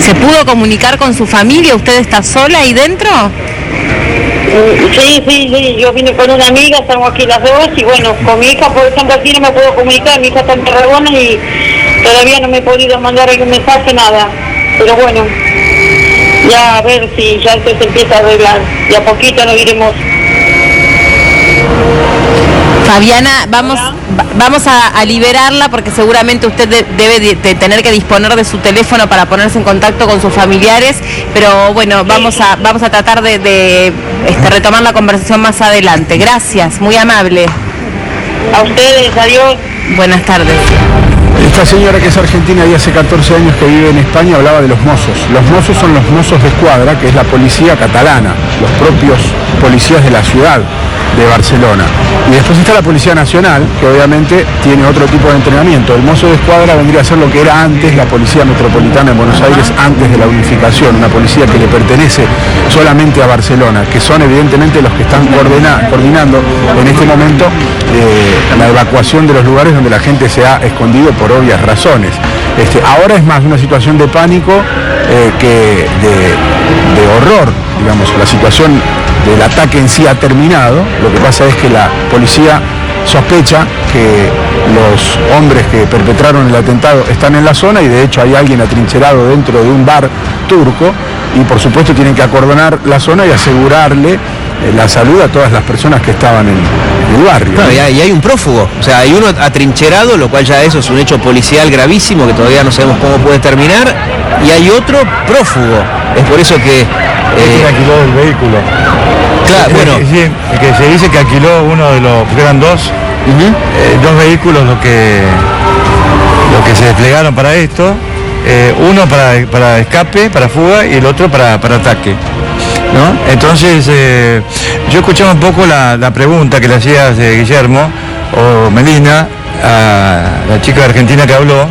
¿Se pudo comunicar con su familia? ¿Usted está sola ahí dentro? Sí, yo vine con una amiga, estamos aquí las dos, y bueno, con mi hija, por ejemplo, aquí no me puedo comunicar, mi hija está en Tarragona y todavía no me he podido mandar algún mensaje, nada, pero bueno, ya a ver si ya esto se empieza a arreglar, y a poquito nos iremos. Fabiana, vamos a liberarla porque seguramente usted debe de tener que disponer de su teléfono para ponerse en contacto con sus familiares, pero bueno, vamos a tratar de retomar la conversación más adelante. Gracias, muy amable. A ustedes, adiós. Buenas tardes. Esta señora, que es argentina y hace 14 años que vive en España, hablaba de los mozos. Los mozos son los mozos de escuadra, que es la policía catalana, los propios policías de la ciudad de Barcelona. Y después está la Policía Nacional, que obviamente tiene otro tipo de entrenamiento. El mozo de escuadra vendría a ser lo que era antes la Policía Metropolitana de Buenos Aires, antes de la unificación, una policía que le pertenece solamente a Barcelona, que son evidentemente los que están coordinando en este momento la evacuación de los lugares donde la gente se ha escondido por obvias razones. Ahora es más una situación de pánico que de horror, digamos. La situación del ataque en sí ha terminado, lo que pasa es que la policía sospecha que los hombres que perpetraron el atentado están en la zona y de hecho hay alguien atrincherado dentro de un bar turco y por supuesto tienen que acordonar la zona y asegurarle la salud a todas las personas que estaban en el barrio. Claro, y hay un prófugo, o sea, hay uno atrincherado, lo cual ya eso es un hecho policial gravísimo que todavía no sabemos cómo puede terminar, y hay otro prófugo. Es por eso que... ¿Quién alquiló el vehículo? Claro, bueno... que se dice que alquiló uno de los... porque eran dos vehículos los que se desplegaron para esto, uno para escape, para fuga, y el otro para ataque, ¿no? Entonces, yo escuchaba un poco la pregunta que le hacías, Guillermo, o Melina, a la chica de Argentina que habló,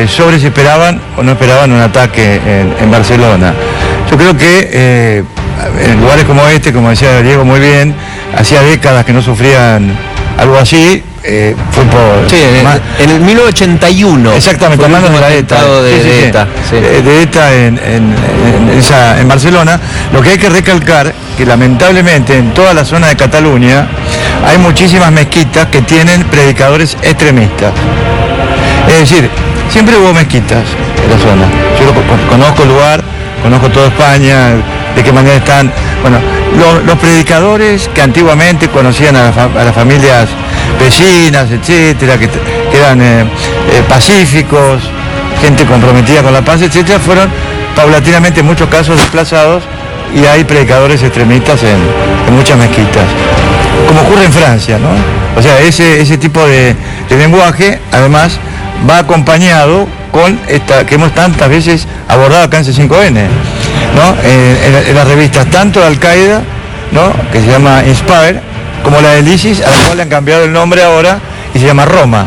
sobre si esperaban o no esperaban un ataque en Barcelona. Yo creo que en lugares como este, como decía Diego muy bien, hacía décadas que no sufrían algo así. Fue por... Sí, en el 1981. Exactamente, hablando de la ETA. De ETA en Barcelona. Lo que hay que recalcar, que lamentablemente en toda la zona de Cataluña hay muchísimas mezquitas que tienen predicadores extremistas. Es decir, siempre hubo mezquitas en la zona. Yo conozco el lugar, conozco toda España, de qué manera están... Bueno, los predicadores que antiguamente conocían a las familias vecinas, etcétera, que eran pacíficos, gente comprometida con la paz, etcétera, fueron paulatinamente en muchos casos desplazados y hay predicadores extremistas en muchas mezquitas, como ocurre en Francia, ¿no? O sea, ese tipo de lenguaje, además, va acompañado con esta que hemos tantas veces abordado acá en C5N, ¿no? En las revistas, tanto de Al-Qaeda, ¿no?, que se llama Inspire, como la del ISIS, a la cual le han cambiado el nombre ahora y se llama Roma.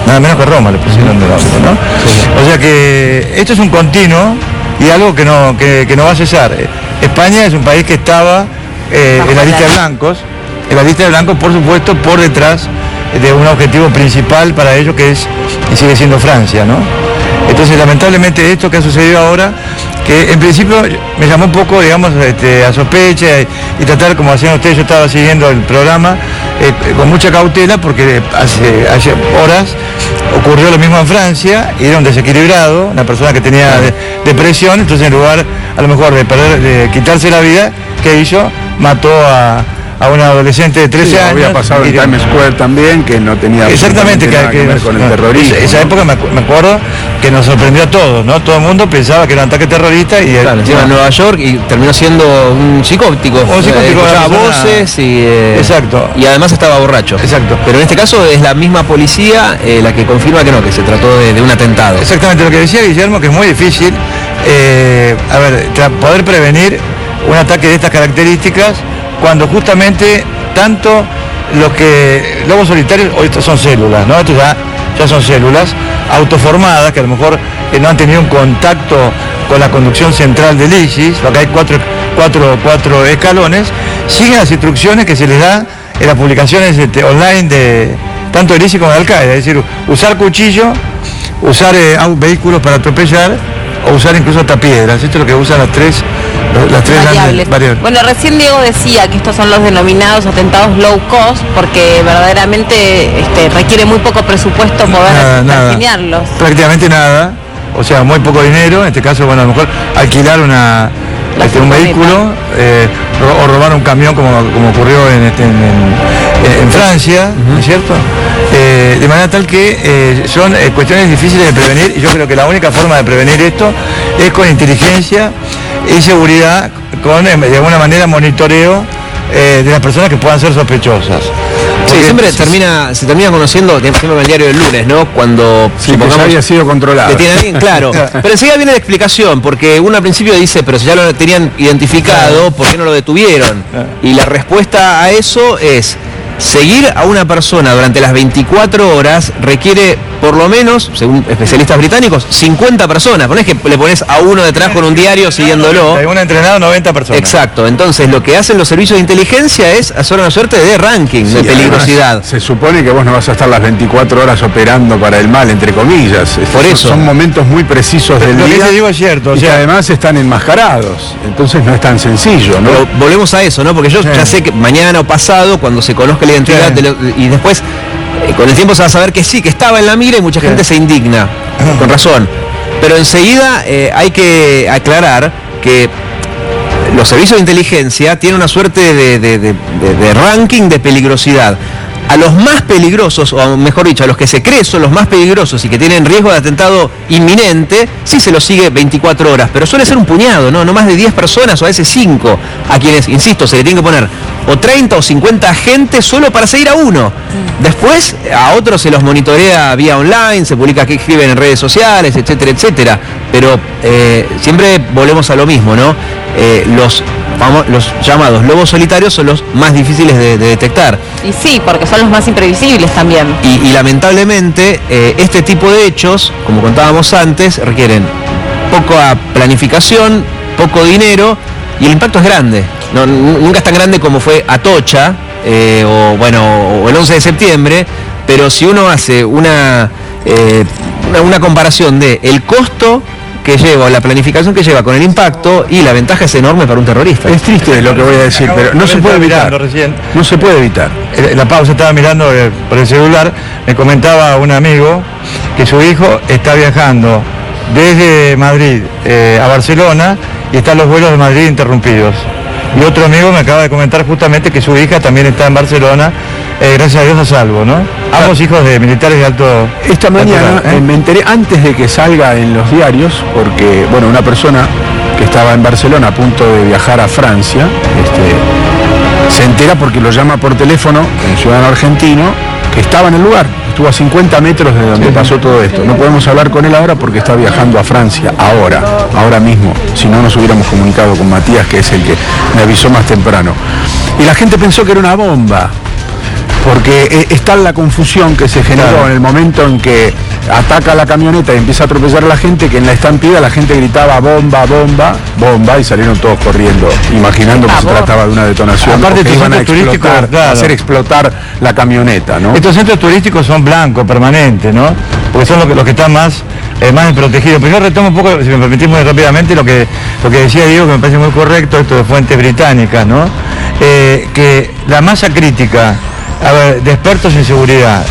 Nada menos que Roma le pusieron de nombre, ¿no? Sí. O sea que esto es un continuo y algo que no va a cesar. España es un país que estaba en la lista de blancos, por supuesto, por detrás de un objetivo principal para ellos, que es y sigue siendo Francia, ¿no? Entonces, lamentablemente, esto que ha sucedido ahora, que en principio me llamó un poco, digamos, a sospecha y tratar, como hacían ustedes, yo estaba siguiendo el programa con mucha cautela, porque hace horas ocurrió lo mismo en Francia, y era un desequilibrado, una persona que tenía depresión, entonces en lugar a lo mejor de quitarse la vida, ¿qué hizo? Mató a una adolescente de 13 años. Había pasado en Times Square también, que no tenía exactamente nada que ver con el terrorismo. Esa época me acuerdo que nos sorprendió a todos, ¿no? Todo el mundo pensaba que era un ataque terrorista y... Claro, encima en Nueva York y terminó siendo un psicóptico. Escuchaba voces y... exacto. Y además estaba borracho. Exacto. Pero en este caso es la misma policía la que confirma que no, que se trató de un atentado. Exactamente, lo que decía Guillermo, que es muy difícil poder prevenir un ataque de estas características cuando justamente tanto los lobos solitarios, hoy estos son células, ¿no? Estos ya son células autoformadas que a lo mejor no han tenido un contacto con la conducción central del ISIS, acá hay cuatro escalones, siguen las instrucciones que se les da en las publicaciones online de tanto del ISIS como de Al-Qaeda, es decir, usar cuchillo, usar vehículos para atropellar o usar incluso hasta piedras. Esto es lo que usan las tres variables. Variables. Bueno, recién Diego decía que estos son los denominados atentados low cost, porque verdaderamente requiere muy poco presupuesto poder planearlos. Prácticamente nada, o sea, muy poco dinero. En este caso, bueno, a lo mejor alquilar un vehículo o robar un camión como ocurrió en Francia, ¿no es cierto? De manera tal que son cuestiones difíciles de prevenir, y yo creo que la única forma de prevenir esto es con inteligencia y seguridad, con de alguna manera monitoreo de las personas que puedan ser sospechosas. Sí, siempre se termina conociendo, siempre en el diario del lunes, ¿no? Cuando supongamos que había sido controlado. Tiene alguien, claro. Pero enseguida viene la explicación, porque uno al principio dice, pero si ya lo tenían identificado, ¿por qué no lo detuvieron? Y la respuesta a eso es: seguir a una persona durante las 24 horas requiere, por lo menos, según especialistas británicos, 50 personas. No es que le pones a uno detrás con un diario siguiéndolo. Hay un entrenado, 90 personas. Exacto. Entonces, lo que hacen los servicios de inteligencia es hacer una suerte de ranking de peligrosidad. Además, se supone que vos no vas a estar las 24 horas operando para el mal, entre comillas. Por eso. Son momentos muy precisos del día. Lo que te digo es cierto. Y que además están enmascarados. Entonces no es tan sencillo, ¿no? Pero volvemos a eso, ¿no? Porque yo ya sé que mañana o pasado, cuando se conozca la identidad y después con el tiempo se va a saber que sí, que estaba en la mira, y mucha gente se indigna, con razón. Pero enseguida hay que aclarar que los servicios de inteligencia tienen una suerte de ranking de peligrosidad. A los más peligrosos, o mejor dicho, a los que se cree son los más peligrosos y que tienen riesgo de atentado inminente, sí se los sigue 24 horas, pero suele ser un puñado, no más de 10 personas o a veces 5, a quienes, insisto, se le tiene que poner o 30 o 50 agentes solo para seguir a uno. Después a otros se los monitorea vía online, se publica qué escriben en redes sociales, etcétera, etcétera. Pero siempre volvemos a lo mismo, ¿no? Los llamados lobos solitarios son los más difíciles de detectar. Y sí, porque son los más imprevisibles también. Y lamentablemente este tipo de hechos, como contábamos antes, requieren poca planificación, poco dinero, y el impacto es grande. Nunca es tan grande como fue Atocha o el 11 de septiembre, pero si uno hace una comparación de el costo que lleva, la planificación que lleva con el impacto, y la ventaja es enorme para un terrorista. Es triste lo que voy a decir, pero no se puede evitar. No se puede evitar. La pausa, estaba mirando por el celular, me comentaba un amigo que su hijo está viajando desde Madrid a Barcelona y están los vuelos de Madrid interrumpidos. Y otro amigo me acaba de comentar justamente que su hija también está en Barcelona, gracias a Dios a salvo, ¿no? Ambos hijos de militares de alto... Esta mañana me enteré antes de que salga en los diarios, porque, bueno, una persona que estaba en Barcelona a punto de viajar a Francia, se entera porque lo llama por teléfono, un ciudadano argentino, que estaba en el lugar, estuvo a 50 metros de donde pasó todo esto. No podemos hablar con él ahora porque está viajando a Francia, ahora mismo. Si no, nos hubiéramos comunicado con Matías, que es el que me avisó más temprano. Y la gente pensó que era una bomba, porque está la confusión que se generó en el momento en que ataca la camioneta y empieza a atropellar a la gente, que en la estampida la gente gritaba bomba, bomba, bomba, y salieron todos corriendo, imaginando que se trataba de una detonación. Aparte, que iban a hacer explotar la camioneta, ¿no? Estos centros turísticos son blancos, permanentes, ¿no? Porque son los que están más desprotegidos. Pero yo retomo un poco, si me permitís muy rápidamente, lo que decía Diego, que me parece muy correcto, esto de fuentes británicas, ¿no? Que la masa crítica, de expertos en seguridad,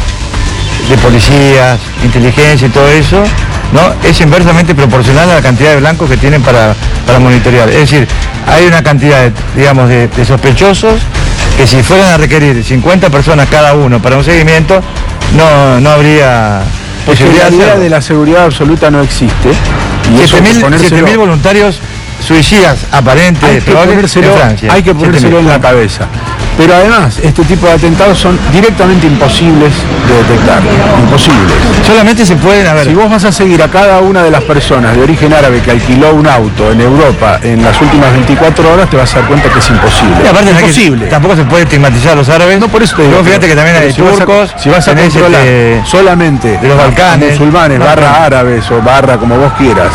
de policías, inteligencia y todo eso, ¿no? Es inversamente proporcional a la cantidad de blancos que tienen para monitorear. Es decir, hay una cantidad, de sospechosos que si fueran a requerir 50 personas cada uno para un seguimiento, no habría posibilidad. La idea de la seguridad absoluta no existe. 7.000 voluntarios suicidas aparentes, hay que ponérselo en la cabeza. Pero además, este tipo de atentados son directamente imposibles de detectar. Imposibles. Solamente se pueden Si vos vas a seguir a cada una de las personas de origen árabe que alquiló un auto en Europa en las últimas 24 horas, te vas a dar cuenta que es imposible. Y aparte, imposible. Tampoco se puede estigmatizar a los árabes. No, por eso te digo. Fíjate que también hay turcos. Si vas a controlar solamente de los Balcanes, musulmanes, barra árabes o barra como vos quieras.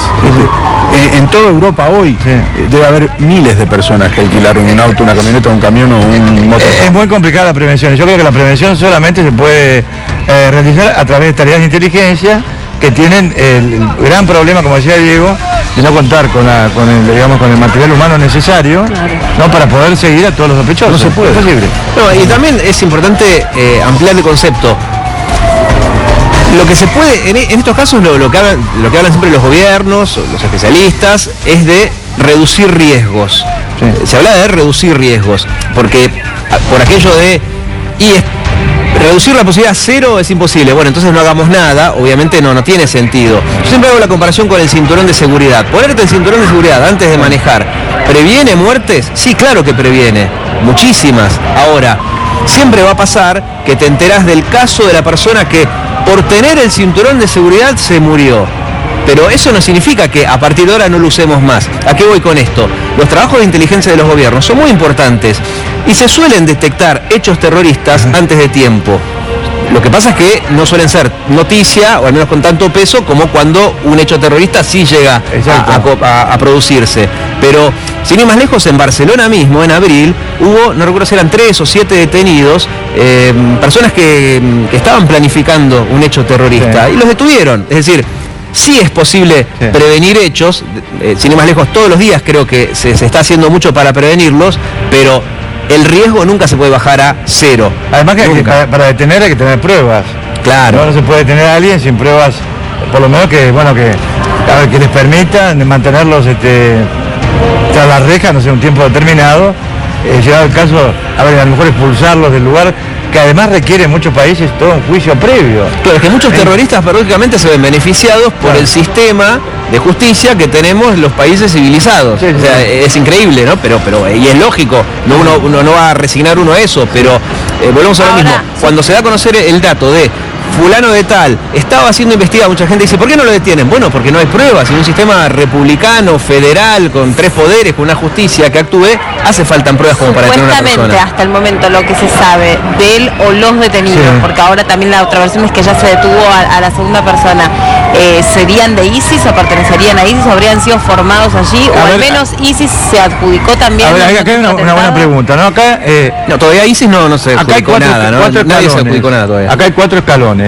En toda Europa hoy debe haber miles de personas que alquilaron un auto, una camioneta, un camión o un motor. Es muy complicada la prevención. Yo creo que la prevención solamente se puede realizar a través de tareas de inteligencia que tienen el gran problema, como decía Diego, de no contar con el material humano necesario, ¿no? Para poder seguir a todos los sospechosos. No se puede. Es posible. No, y también es importante ampliar el concepto. Lo que se puede, en estos casos lo que hablan siempre los gobiernos, los especialistas, es de reducir riesgos. Sí. Se habla de reducir riesgos, porque por aquello de reducir la posibilidad a cero es imposible. Bueno, entonces no hagamos nada, obviamente no tiene sentido. Yo siempre hago la comparación con el cinturón de seguridad. Ponerte el cinturón de seguridad antes de manejar, ¿previene muertes? Sí, claro que previene, muchísimas. Ahora, siempre va a pasar que te enterás del caso de la persona que por tener el cinturón de seguridad se murió. Pero eso no significa que a partir de ahora no lo usemos más. ¿A qué voy con esto? Los trabajos de inteligencia de los gobiernos son muy importantes y se suelen detectar hechos terroristas antes de tiempo. Lo que pasa es que no suelen ser noticia, o al menos con tanto peso, como cuando un hecho terrorista sí llega a producirse. Pero, sin ir más lejos, en Barcelona mismo, en abril, hubo, no recuerdo si eran 3 o 7 detenidos, personas que estaban planificando un hecho terrorista, y los detuvieron. Es decir, sí es posible prevenir hechos, sin ir más lejos, todos los días creo que se está haciendo mucho para prevenirlos, pero el riesgo nunca se puede bajar a cero. Además que para detener hay que tener pruebas. Claro. No se puede detener a alguien sin pruebas, por lo menos que les permitan mantenerlos tras la reja, no sé, un tiempo determinado. Llegado el caso, a lo mejor expulsarlos del lugar, que además requiere en muchos países todo un juicio previo. Claro, es que muchos terroristas paradójicamente se ven beneficiados por el sistema de justicia que tenemos los países civilizados. O sea, es increíble, ¿no? Pero y es lógico, uno no va a resignar uno a eso, pero volvemos a lo mismo. Cuando se da a conocer el dato de fulano de tal estaba siendo investigado, mucha gente dice, ¿por qué no lo detienen? Bueno, porque no hay pruebas. En un sistema republicano, federal, con 3 poderes, con una justicia que actúe, hace falta pruebas como para detener a una persona. Supuestamente, hasta el momento, lo que se sabe de él o los detenidos, porque ahora también la otra versión es que ya se detuvo a la segunda persona, ¿serían de ISIS o pertenecerían a ISIS o habrían sido formados allí? O al menos ISIS se adjudicó también. A ver, acá hay una buena pregunta, ¿no? Acá, no, todavía ISIS no se adjudicó nada, ¿no? Nadie se adjudicó nada todavía. Acá hay 4 escalones.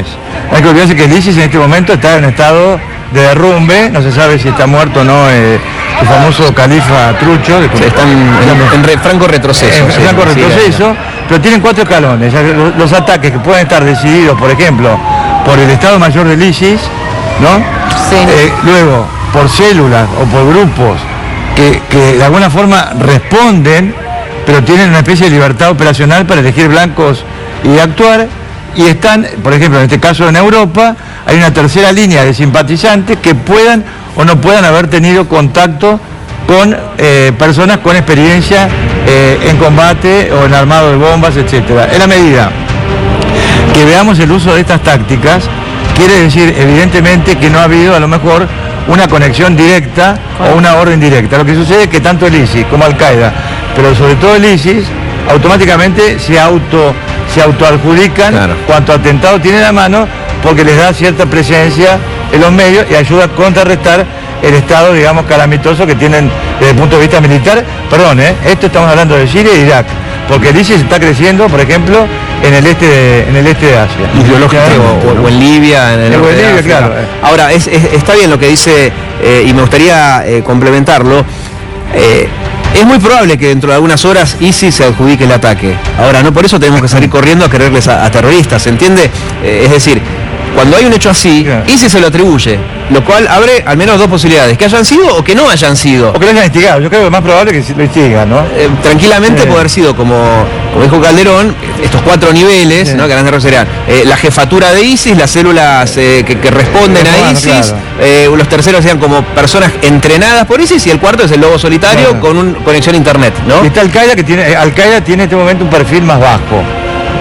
Hay que olvidarse que el ISIS en este momento está en estado de derrumbe, no se sabe si está muerto o no el famoso califa Trucho. Están en franco retroceso. En franco retroceso, pero tienen 4 escalones. Los ataques que pueden estar decididos, por ejemplo, por el Estado Mayor del ISIS, ¿no? Sí. Luego, por células o por grupos que de alguna forma responden, pero tienen una especie de libertad operacional para elegir blancos y actuar. Y están, por ejemplo, en este caso en Europa, hay una tercera línea de simpatizantes que puedan o no puedan haber tenido contacto con personas con experiencia en combate o en armado de bombas, etc. En la medida que veamos el uso de estas tácticas, quiere decir evidentemente que no ha habido a lo mejor una conexión directa o una orden directa. Lo que sucede es que tanto el ISIS como Al-Qaeda, pero sobre todo el ISIS, automáticamente se autoadjudican cuanto atentado tienen a mano, porque les da cierta presencia en los medios y ayuda a contrarrestar el estado, digamos, calamitoso que tienen desde el punto de vista militar. Perdón, esto estamos hablando de Siria e Irak, porque el ISIS está creciendo, por ejemplo, en el este de Asia. Ideológicamente, o en Libia, en el norte de África. Claro. Ahora, está bien lo que dice, y me gustaría complementarlo. Es muy probable que dentro de algunas horas ISIS se adjudique el ataque. Ahora, no por eso tenemos que salir corriendo a quererles a terroristas, ¿se entiende? Es decir, cuando hay un hecho así, ISIS se lo atribuye, lo cual abre al menos 2 posibilidades, que hayan sido o que no hayan sido. O que lo hayan investigado. Yo creo que es más probable que lo investiguen, ¿no? Tranquilamente puede haber sido, como dijo Calderón, estos 4 niveles, ¿no? Que eran la jefatura de ISIS, las células que responden a ISIS, los terceros sean como personas entrenadas por ISIS, y el cuarto es el lobo solitario con una conexión a internet, ¿no? Y está Al-Qaeda, que Al-Qaeda tiene en este momento un perfil más bajo,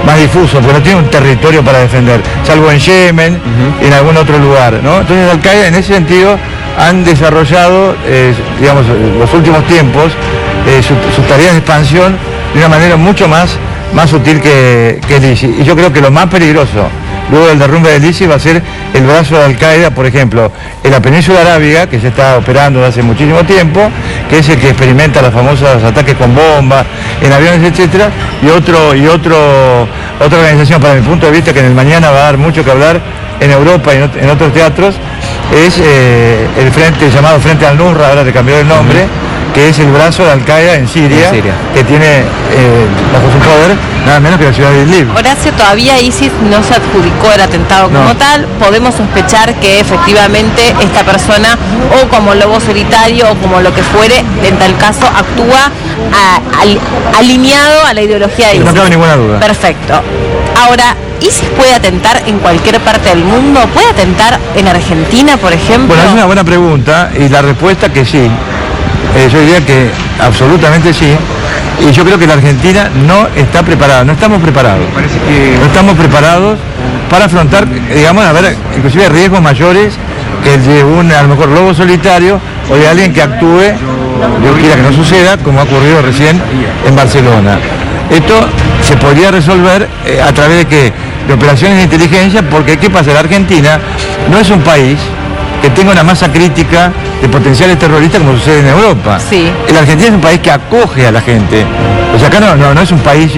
más difuso, porque no tiene un territorio para defender, salvo en Yemen y en algún otro lugar, ¿no? Entonces Al-Qaeda en ese sentido han desarrollado, digamos, los últimos tiempos, sus tareas de expansión de una manera mucho más sutil que el ISIS. Y yo creo que lo más peligroso luego del derrumbe del ISIS va a ser el brazo de Al-Qaeda, por ejemplo, en la península arábiga, que se está operando desde hace muchísimo tiempo, que es el que experimenta los famosos ataques con bombas, en aviones, etcétera, y otra organización, para mi punto de vista, que en el mañana va a dar mucho que hablar en Europa y en otros teatros, es el frente llamado Frente al-Nusra, ahora le cambió el nombre, que es el brazo de Al-Qaeda en Siria, que tiene bajo su poder nada menos que la ciudad de Idlib. Horacio, todavía ISIS no se adjudicó el atentado como tal. Podemos sospechar que efectivamente esta persona, o como lobo solitario o como lo que fuere, en tal caso actúa alineado a la ideología de ISIS. No tengo ninguna duda. Perfecto. Ahora, ¿ISIS puede atentar en cualquier parte del mundo? ¿Puede atentar en Argentina, por ejemplo? Bueno, es una buena pregunta y la respuesta que sí. Yo diría que absolutamente sí. Y yo creo que la Argentina no está preparada, no estamos preparados. No estamos preparados para afrontar, digamos, a ver, inclusive riesgos mayores que el de un, a lo mejor, lobo solitario o de alguien que actúe, yo quiera que no suceda, como ha ocurrido recién en Barcelona. Esto se podría resolver a través de que de operaciones de inteligencia, porque ¿qué pasa? La Argentina no es un país que tenga una masa crítica de potenciales terroristas como sucede en Europa. Sí. La Argentina es un país que acoge a la gente. O sea, acá no es un país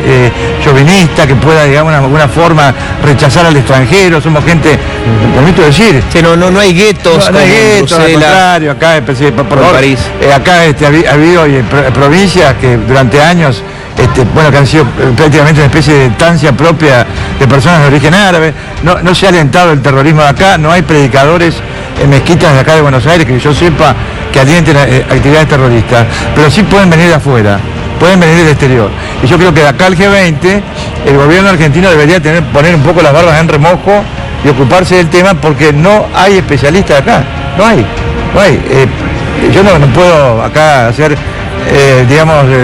chauvinista que pueda, digamos, de alguna forma rechazar al extranjero. Somos gente, me permito decir. Sí, no hay guetos. No hay guetos, al contrario, acá por París. Acá ha habido provincias que durante años, que han sido prácticamente una especie de estancia propia de personas de origen árabe. No se ha alentado el terrorismo de acá, no hay predicadores en mezquitas de acá de Buenos Aires que yo sepa que alienten actividades terroristas, pero sí pueden venir de afuera, pueden venir del exterior. Y yo creo que de acá al G20 el gobierno argentino debería poner un poco las barbas en remojo y ocuparse del tema, porque no hay especialistas acá, no hay. Yo no puedo acá hacer,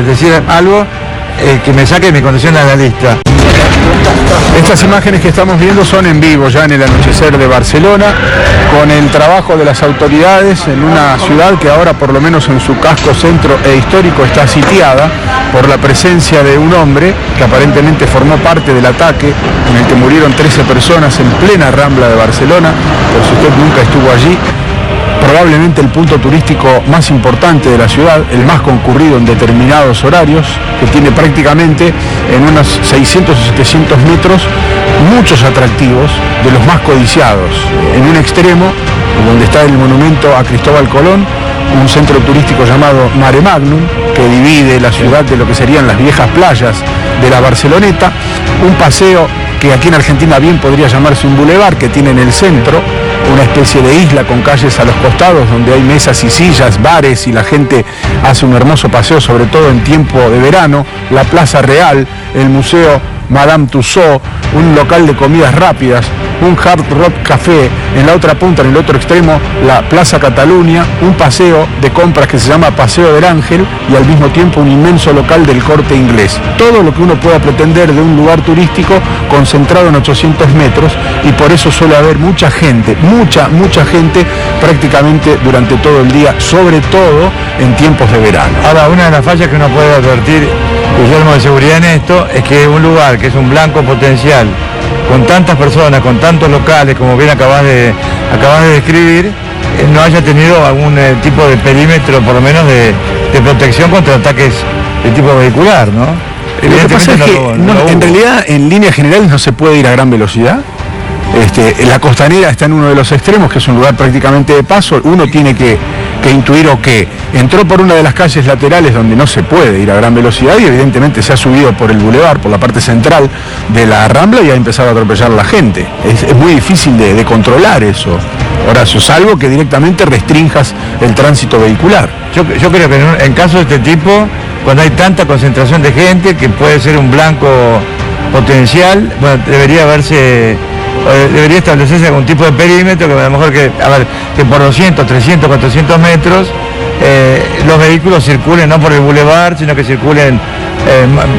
decir algo que me saque de mi condición de analista. Estas imágenes que estamos viendo son en vivo ya en el anochecer de Barcelona, con el trabajo de las autoridades en una ciudad que ahora, por lo menos en su casco centro e histórico, está sitiada por la presencia de un hombre que aparentemente formó parte del ataque en el que murieron 13 personas en plena Rambla de Barcelona. Por si usted nunca estuvo allí, probablemente el punto turístico más importante de la ciudad, el más concurrido en determinados horarios, que tiene prácticamente en unos 600 o 700 metros muchos atractivos de los más codiciados. En un extremo, donde está el monumento a Cristóbal Colón, un centro turístico llamado Mare Magnum, que divide la ciudad de lo que serían las viejas playas de la Barceloneta, un paseo que aquí en Argentina bien podría llamarse un bulevar, que tiene en el centro una especie de isla con calles a los costados donde hay mesas y sillas, bares, y la gente hace un hermoso paseo, sobre todo en tiempo de verano. La Plaza Real, el Museo Madame Tussauds, un local de comidas rápidas, un Hard Rock Café, en la otra punta, en el otro extremo, la Plaza Cataluña, un paseo de compras que se llama Paseo del Ángel, y al mismo tiempo un inmenso local del Corte Inglés. Todo lo que uno pueda pretender de un lugar turístico concentrado en 800 metros, y por eso suele haber mucha gente, mucha gente prácticamente durante todo el día, sobre todo en tiempos de verano. Ahora, una de las fallas que uno puede advertir, Guillermo, de seguridad en esto, es que un lugar que es un blanco potencial, con tantas personas, con tantos locales, como bien acabas de describir, no haya tenido algún tipo de perímetro, por lo menos de protección contra ataques de tipo vehicular, ¿no? Lo que pasa es que en realidad, en líneas generales, no se puede ir a gran velocidad. La Costanera está en uno de los extremos, que es un lugar prácticamente de paso. Uno tiene que intuir que entró por una de las calles laterales donde no se puede ir a gran velocidad, y evidentemente se ha subido por el bulevar, por la parte central de la Rambla, y ha empezado a atropellar a la gente. Es muy difícil de controlar eso, Horacio, salvo que directamente restrinjas el tránsito vehicular. Yo creo que en casos de este tipo, cuando hay tanta concentración de gente, que puede ser un blanco potencial, bueno, debería establecerse algún tipo de perímetro, que a lo mejor que por 200, 300, 400 metros los vehículos circulen no por el bulevar, sino que circulen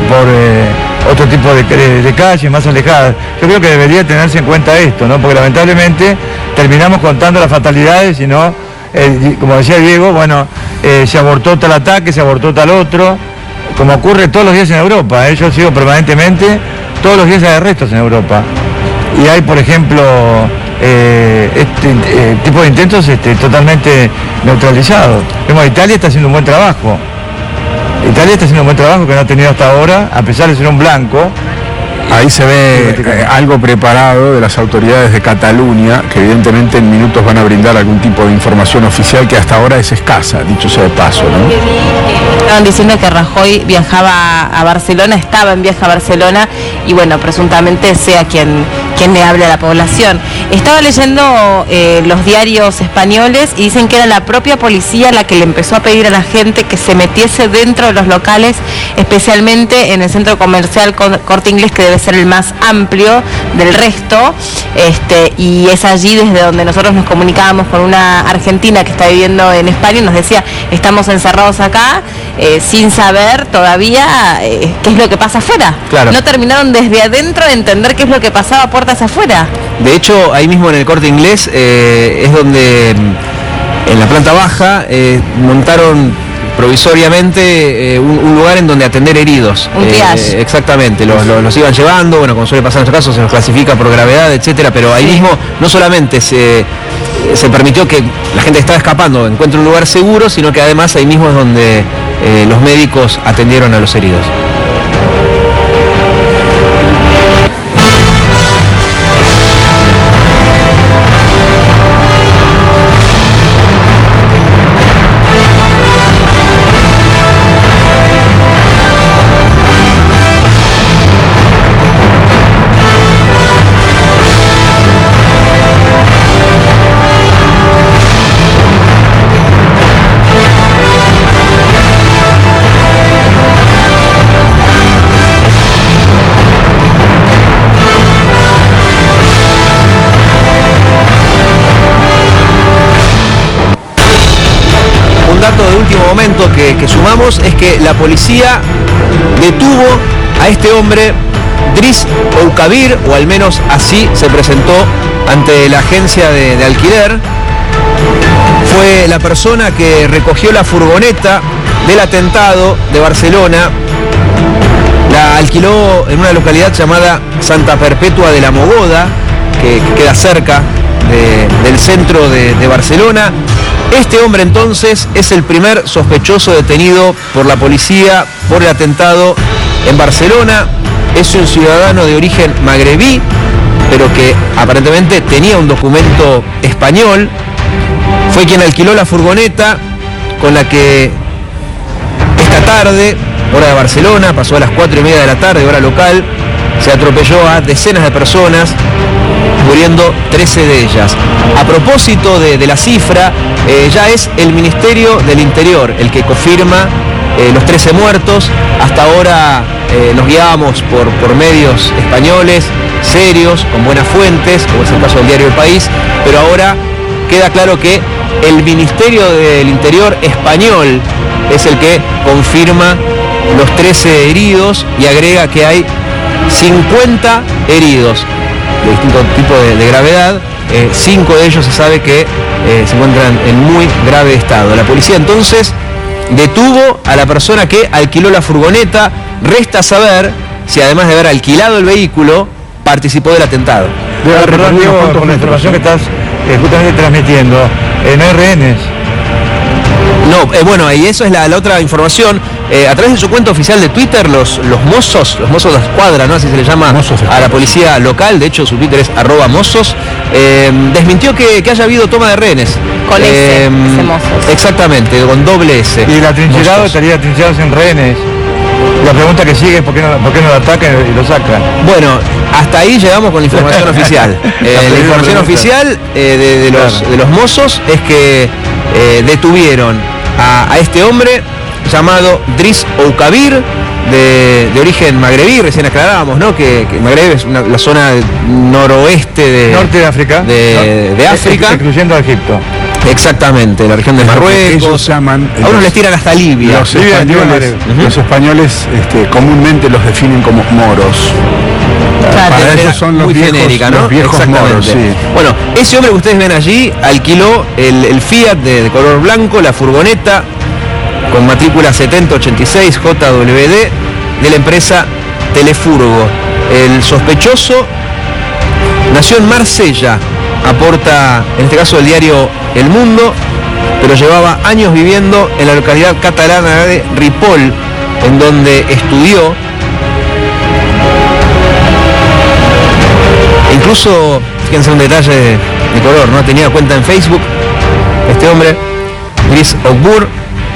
por otro tipo de calles más alejadas. Yo creo que debería tenerse en cuenta esto, ¿no? Porque lamentablemente terminamos contando las fatalidades, y no, como decía Diego, bueno, se abortó tal ataque, se abortó tal otro, como ocurre todos los días en Europa. Yo sigo permanentemente, todos los días hay arrestos en Europa. y hay, por ejemplo, este tipo de intentos totalmente neutralizados. Italia está haciendo un buen trabajo. Italia está haciendo un buen trabajo que no ha tenido hasta ahora, a pesar de ser un blanco. Ahí se ve algo preparado de las autoridades de Cataluña, que evidentemente en minutos van a brindar algún tipo de información oficial que hasta ahora es escasa, dicho sea de paso, ¿no? Estaban diciendo que Rajoy viajaba a Barcelona, estaba en viaje a Barcelona y bueno, presuntamente sea quien le hable a la población. Estaba leyendo los diarios españoles y dicen que era la propia policía la que le empezó a pedir a la gente que se metiese dentro de los locales, especialmente en el centro comercial Corte Inglés, que debe ser el más amplio del resto, y es allí desde donde nosotros nos comunicábamos con una argentina que está viviendo en España y nos decía, estamos encerrados acá, sin saber todavía qué es lo que pasa afuera. Claro. No terminaron desde adentro de entender qué es lo que pasaba puertas afuera. De hecho, ahí mismo en el Corte Inglés es donde en la planta baja montaron provisoriamente un lugar en donde atender heridos. Un triage. Exactamente, los iban llevando, bueno, como suele pasar en estos casos, se los clasifica por gravedad, etcétera, pero ahí mismo no solamente se permitió que la gente que estaba escapando encuentre un lugar seguro, sino que además ahí mismo es donde los médicos atendieron a los heridos. De último momento que sumamos es que la policía detuvo a este hombre, Driss Oukabir, o al menos así se presentó ante la agencia de alquiler. Fue la persona que recogió la furgoneta del atentado de Barcelona, la alquiló en una localidad llamada Santa Perpetua de la Mogoda, que queda cerca del centro de Barcelona. Este hombre entonces es el primer sospechoso detenido por la policía por el atentado en Barcelona. Es un ciudadano de origen magrebí, pero que aparentemente tenía un documento español. Fue quien alquiló la furgoneta con la que esta tarde, hora de Barcelona, pasó a las 4:30 de la tarde, hora local, se atropelló a decenas de personas, muriendo 13 de ellas. A propósito de la cifra, ya es el Ministerio del Interior el que confirma los 13 muertos. Hasta ahora nos guiábamos por medios españoles, serios, con buenas fuentes, como es el caso del diario El País, pero ahora queda claro que el Ministerio del Interior español es el que confirma los 13 heridos y agrega que hay 50 heridos de distinto tipo de gravedad. 5 de ellos se sabe que se encuentran en muy grave estado. La policía entonces detuvo a la persona que alquiló la furgoneta. Resta saber si, además de haber alquilado el vehículo, participó del atentado. Perdón, Diego, por la información que estás justamente transmitiendo, no hay rehenes. No, bueno, y eso es la otra información. A través de su cuenta oficial de Twitter, los mozos de escuadra, ¿no? Así se le llama a la policía local, de hecho su Twitter es @mozos, desmintió que haya habido toma de rehenes. Con ese mozos. Exactamente, con doble S. Y el atrincherado estaría atrincherado sin rehenes. La pregunta que sigue es ¿por qué no lo atacan y lo sacan? Bueno, hasta ahí llegamos con la información oficial. La información oficial de los mozos es que detuvieron a este hombre llamado Driss Oukabir, de origen magrebí. Recién aclarábamos, ¿no? Que Magreb es la zona noroeste norte de África, de África, incluyendo a Egipto. Exactamente, la región de Marruecos. Ellos llaman, a unos les tiran hasta Libia. Los españoles comúnmente los definen como moros. Claro, para ellos son los muy viejos, genérica, ¿no? Los viejos moros, sí. Bueno, ese hombre que ustedes ven allí alquiló el Fiat de color blanco, la furgoneta con matrícula 7086 JWD de la empresa Telefurgo. El sospechoso Nació en Marsella, aporta en este caso el diario El Mundo, pero llevaba años viviendo en la localidad catalana de Ripoll, en donde estudió. E incluso, fíjense un detalle de color, ¿no? Tenía cuenta en Facebook, este hombre, Chris Ogbur.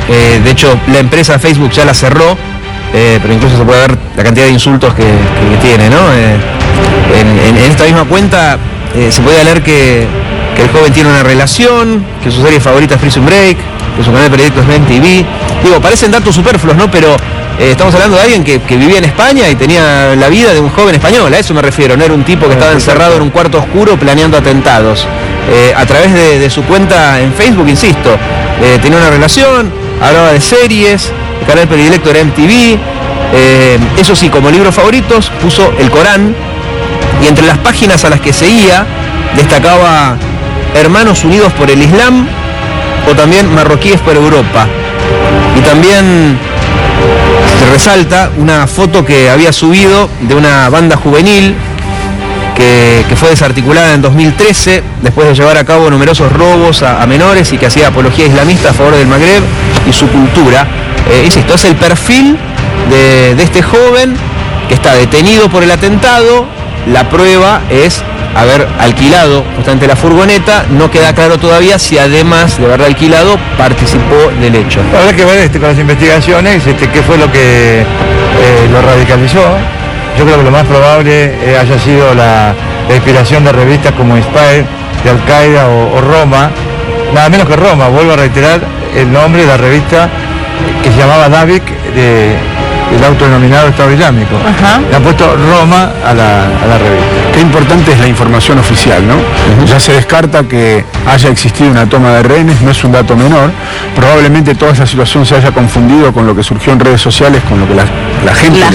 De hecho, la empresa Facebook ya la cerró, pero incluso se puede ver la cantidad de insultos que tiene, ¿no? En esta misma cuenta se podía leer que el joven tiene una relación, que su serie favorita es Prison Break, que su canal de periódicos es MTV. Digo, parecen datos superfluos, ¿no? Pero estamos hablando de alguien que vivía en España y tenía la vida de un joven español, a eso me refiero, no era un tipo que estaba encerrado en un cuarto oscuro planeando atentados. A través de su cuenta en Facebook, insisto, tenía una relación, hablaba de series, el canal predilecto era MTV, eso sí, como libros favoritos puso el Corán, y entre las páginas a las que seguía destacaba Hermanos Unidos por el Islam o también Marroquíes por Europa. Y también se resalta una foto que había subido de una banda juvenil que fue desarticulada en 2013 después de llevar a cabo numerosos robos a menores y que hacía apología islamista a favor del Magreb y su cultura. Insisto, es el perfil de este joven que está detenido por el atentado. La prueba es haber alquilado justamente la furgoneta. No queda claro todavía si además de haberla alquilado participó del hecho. Habrá que ver con las investigaciones qué fue lo que lo radicalizó. Yo creo que lo más probable haya sido la inspiración de revistas como Inspire, de Al-Qaeda o Roma. Nada menos que Roma, vuelvo a reiterar el nombre de la revista que se llamaba Davik, del autodenominado Estado Islámico. Le han puesto Roma a la revista. Qué importante es la información oficial, ¿no? Ya se descarta que haya existido una toma de rehenes, no es un dato menor. Probablemente toda esa situación se haya confundido con lo que surgió en redes sociales, con lo que la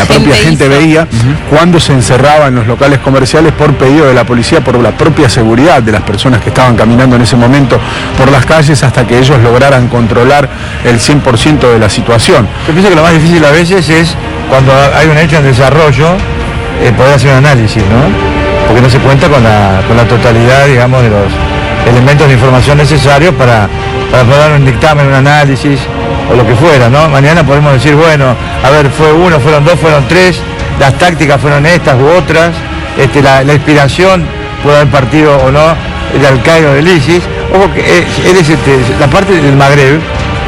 propia gente veía cuando se encerraba en los locales comerciales por pedido de la policía, por la propia seguridad de las personas que estaban caminando en ese momento por las calles, hasta que ellos lograran controlar el 100% de la situación. Yo pienso que lo más difícil a veces es cuando hay un hecho en desarrollo, poder hacer un análisis, ¿no? Porque no se cuenta con la totalidad, digamos, de los elementos de información necesarios para poder dar un dictamen, un análisis o lo que fuera, ¿no? Mañana podemos decir, bueno, a ver, fue uno, fueron dos, fueron tres, las tácticas fueron estas u otras, la inspiración puede haber partido o no de Al-Qaeda o del ISIS. Ojo que la parte del Magreb,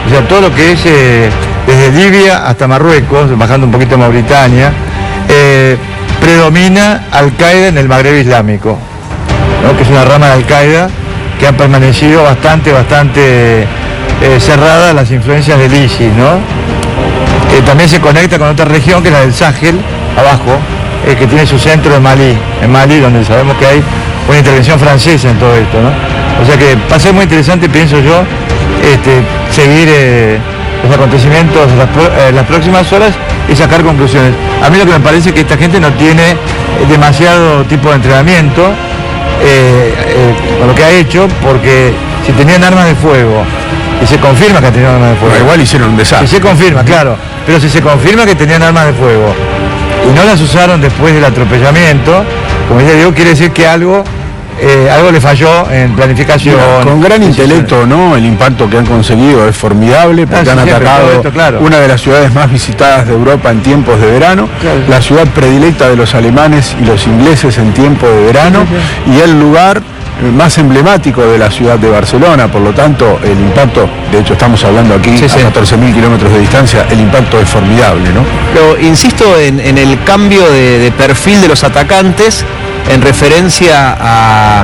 o sea, todo lo que es desde Libia hasta Marruecos, bajando un poquito a Mauritania, predomina Al-Qaeda en el Magreb islámico, ¿no? Que es una rama de Al-Qaeda que ha permanecido bastante cerrada a las influencias del ISIS, ¿no? También se conecta con otra región que es la del Sahel, abajo, que tiene su centro en Mali, donde sabemos que hay una intervención francesa en todo esto, ¿no? O sea que va a ser muy interesante, pienso yo, seguir los acontecimientos las próximas horas y sacar conclusiones. A mí lo que me parece es que esta gente no tiene demasiado tipo de entrenamiento con lo que ha hecho, porque si tenían armas de fuego, y se confirma que tenían armas de fuego, igual hicieron un desastre. Si se confirma, claro, pero si se confirma que tenían armas de fuego y no las usaron después del atropellamiento, como ya digo, quiere decir que algo le falló en planificación. Con gran intelecto, ¿no? El impacto que han conseguido es formidable, porque han atacado una de las ciudades más visitadas de Europa en tiempos de verano, la ciudad predilecta de los alemanes y los ingleses en tiempo de verano, y el lugar más emblemático de la ciudad de Barcelona. Por lo tanto, el impacto, de hecho estamos hablando aquí a 14.000 kilómetros de distancia, el impacto es formidable, ¿no? Pero insisto en el cambio de perfil de los atacantes en referencia a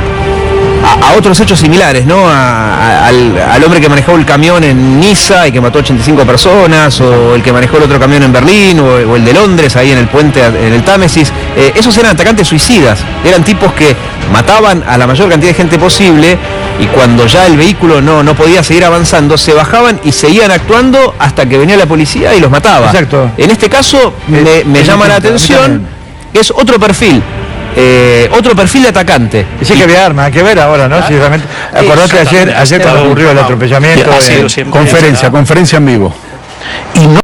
otros hechos similares, ¿no? Al hombre que manejó el camión en Niza y que mató 85 personas, o el que manejó el otro camión en Berlín, o el de Londres, ahí en el puente, en el Támesis. Esos eran atacantes suicidas, eran tipos que mataban a la mayor cantidad de gente posible, y cuando ya el vehículo no podía seguir avanzando, se bajaban y seguían actuando hasta que venía la policía y los mataba. Exacto. En este caso me llama la atención que es otro perfil. Otro perfil de atacante. Sí, que había armas, hay que ver ahora, ¿no? Si realmente, acordate ayer cuando ocurrió el atropellamiento. Conferencia en vivo. Y no